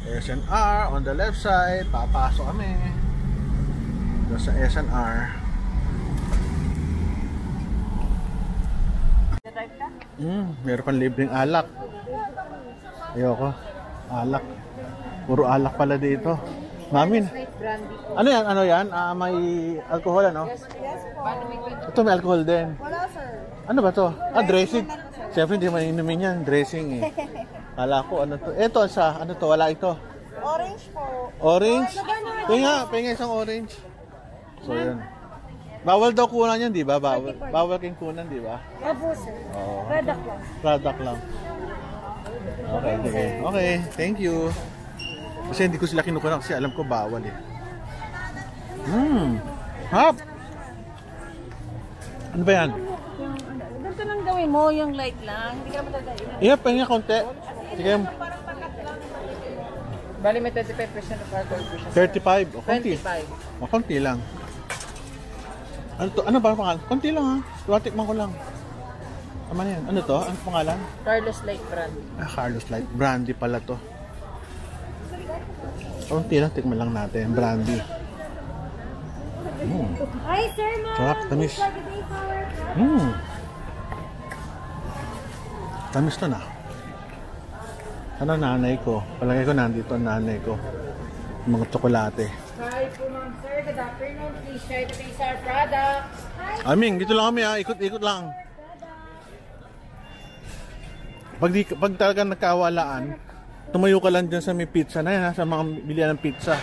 SNR on the left side. Papasok kami doon sa SNR. Meron pang libreng alak. Ayoko. Alak. Puro alak pala dito. Mamin. Ano yan? Ano yan? May alcohol ano? Yes po. Ito may alcohol din. Wala sir. Ano ba to? Dressing. Siyempre hindi man inumin yan. Dressing eh. Kala ko ano to. Ito sa ano to? Wala ito. Orange po. Orange? Penga isang orange. So yan. Bawal daw kunan yan, di ba? Bawal kayong kunan, di ba? Opo sir. Oo. Product lang. Product lang. Okay, okay. Okay, thank you. Kasi hindi ko sila kinukunan kasi alam ko bawal eh. Hap! Ano ba yan? Ganito lang gawin mo, yung light lang. Hindi ka matagayin. Iya, pahinga konti. Sige. Bali may 35% of alcohol po siya. 35. O, konti. 25. O, konti lang. Ano to? Ano ba pangalan? Konti lang ha. Tuwatikman ko lang. Tama na yan. Ano to? Ano pangalan? Carlos Light Brandy. Carlos Light Brandy pala to. Konti lang, tikman lang natin. Brandy. Hi sir, ma'am. Sarap, tamis. Tamis to na. Ano nanay ko? Palagay ko nandito ang nanay ko. Mga tsokolate. Hi po ma'am sir. Good afternoon. Please try to taste our products. Aming, dito lang kami ha. Ikot-ikot lang. Pag talaga nagkawalaan, tumayo ka lang dyan sa may pizza na yan ha. Sa mga bilihan ng pizza.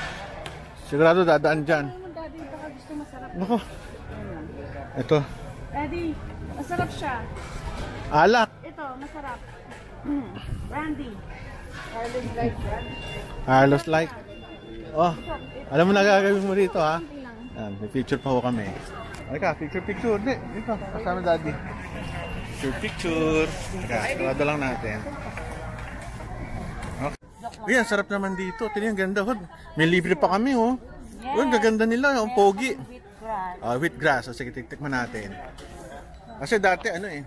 Sigurado dadaan dyan. Daddy, baka gusto masarap. Nako. Ito. Daddy, masarap siya. Alak. Ito, masarap. Brandy. Carlos Light Brandy. Carlos Light. Oh, alam mo na gagawin mo dito ha. Yan, may picture pa ho kami. Halika, picture. Dito, kasama daddy. Picture. Halika, tuwado lang natin. Okay. Ayan, sarap naman dito. Tingnan, ganda ho. May libre pa kami oh. Ang gaganda nila, ang pogi. With grass. O, sige, tiktikman natin. Kasi dati ano eh.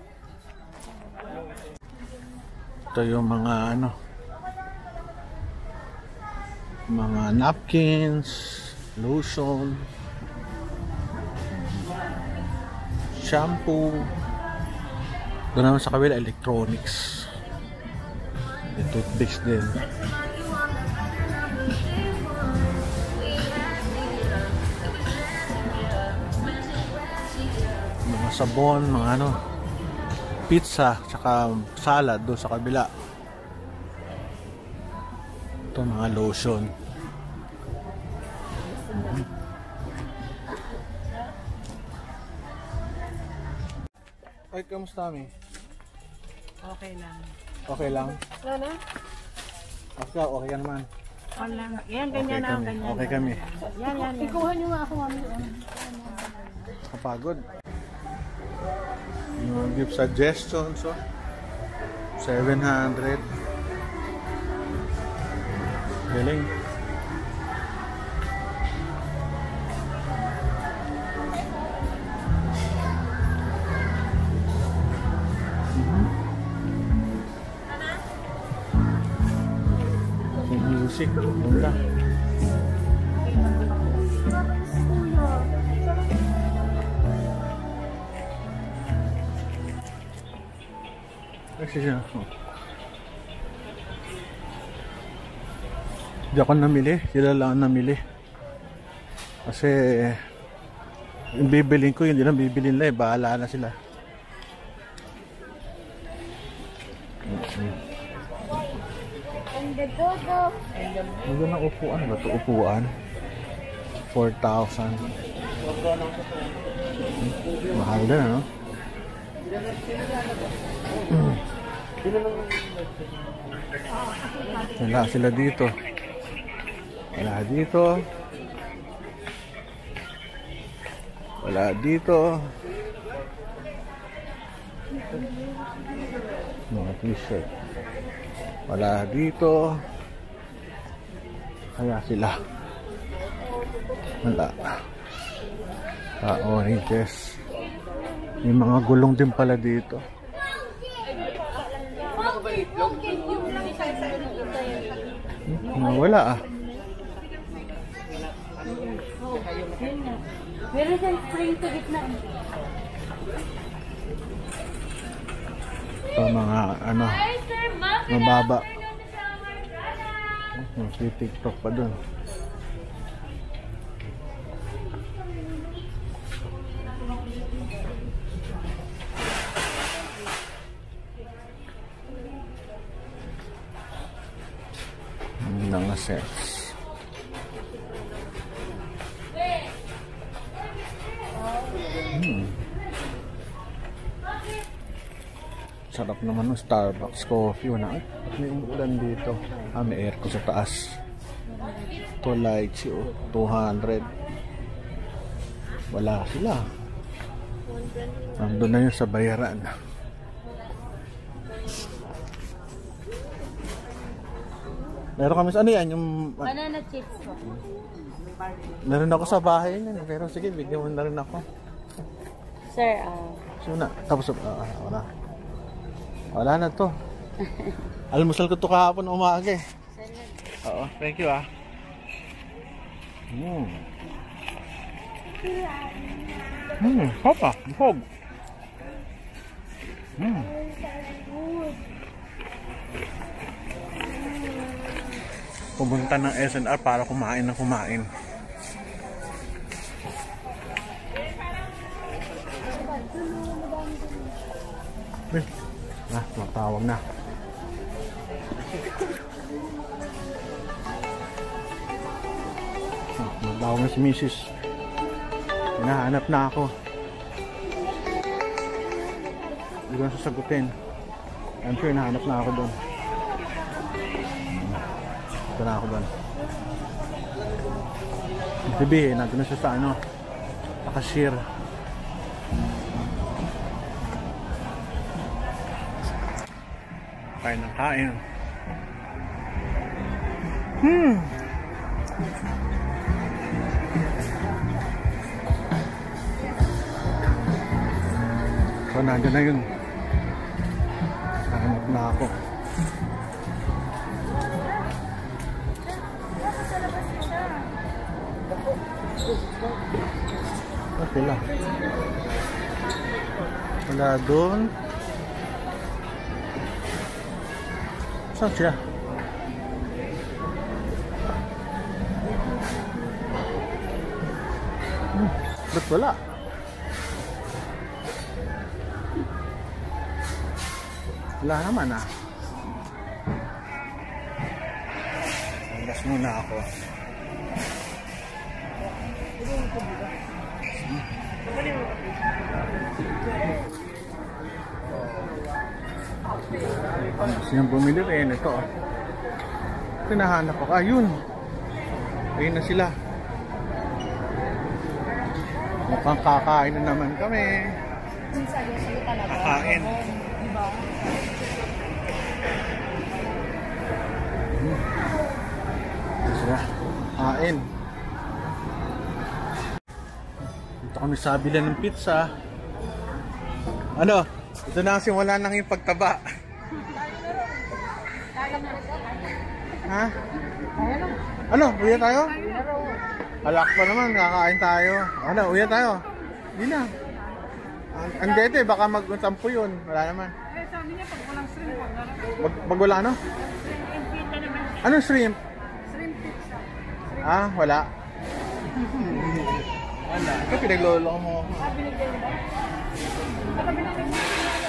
Ito yung mga ano. Mga napkins, lotion, shampoo. Doon naman sa kabila, electronics. May toothpaste din. Mga sabon, mga ano, pizza, tsaka salad doon sa kabila. Ito mga lotion. Ay, kamusta mi? Okay lang. Okay lang? Nana? Basta, okay ka naman. Wala. Yan, ganyan na. Ganyan. Okay kami. Yan. Ikuha nyo nga ako, mami. Kapagod. Yung gift suggestions, oh. 700. Galing. Music. Ganda. Kasi siya. Hindi ako namili. Sila lang namili. Kasi yung bibilin ko, hindi na bibilin nila eh. Bahala na sila. Ano na upuan? Ba ito upuan? 4,000. Mahal din ano? Wala sila dito. Wala dito. Wala dito. Mga t-shirt. Wala dito. Kaya sila. Wala. Oranges. May mga gulong din pala dito. Wala ah. Yun nga. Meron siyang spring to gitna. Ito mga ano, mababa. May TikTok pa dun. Mga sets. Sarap naman ng Starbucks coffee. Wala. At may umulan dito. May aircon sa taas. Ito lights yun. 200. Wala sila. Nandun na yun sa bayaran. Meron kami sa ano yan? Yung Banana chips po. meron ako sa bahay nun. Pero sige, bigyan mo na rin ako. Sir, So na. Tapos wala. Wala na to. Almusal ko to kahapon umaga eh. Oo, thank you ah. Papa, hog. Pumunta ng SNR para kumain ng kumain. Matawag na. Matawag na si Mrs. Hinahanap na ako. Hindi ko na sasagutin. I'm sure hinahanap na ako doon. Ito na ako doon. Sabihin, nandun na siya sa ano, nakashare. Kain ng kain. So, nandun na yun. Nahanap na ako. Okay lang. Wala doon. Saan siya? Ba't wala? Wala naman ah. Labas muna ako. Siyang bumili rin ito. Pinahanap ako. Ayun. Ayun na sila. Mukhang kakain na naman kami. Kakain. Sila. Kain. Dito kami sa bilan ng pizza. Ano? Ito na kasi wala nang yung pagtaba. Ha? Ano? Uya tayo? Alak pa naman, kakain tayo. Ano? Uya tayo? Hindi na. Andete, baka mag-sampo yun. Wala naman. Sabi niya pag walang shrimp, Pag wala ano? Anong shrimp? shrimp pizza. Wala. Wala. Ito pinaglolo mo. Binigyan mo ba? Baka binigyan mo.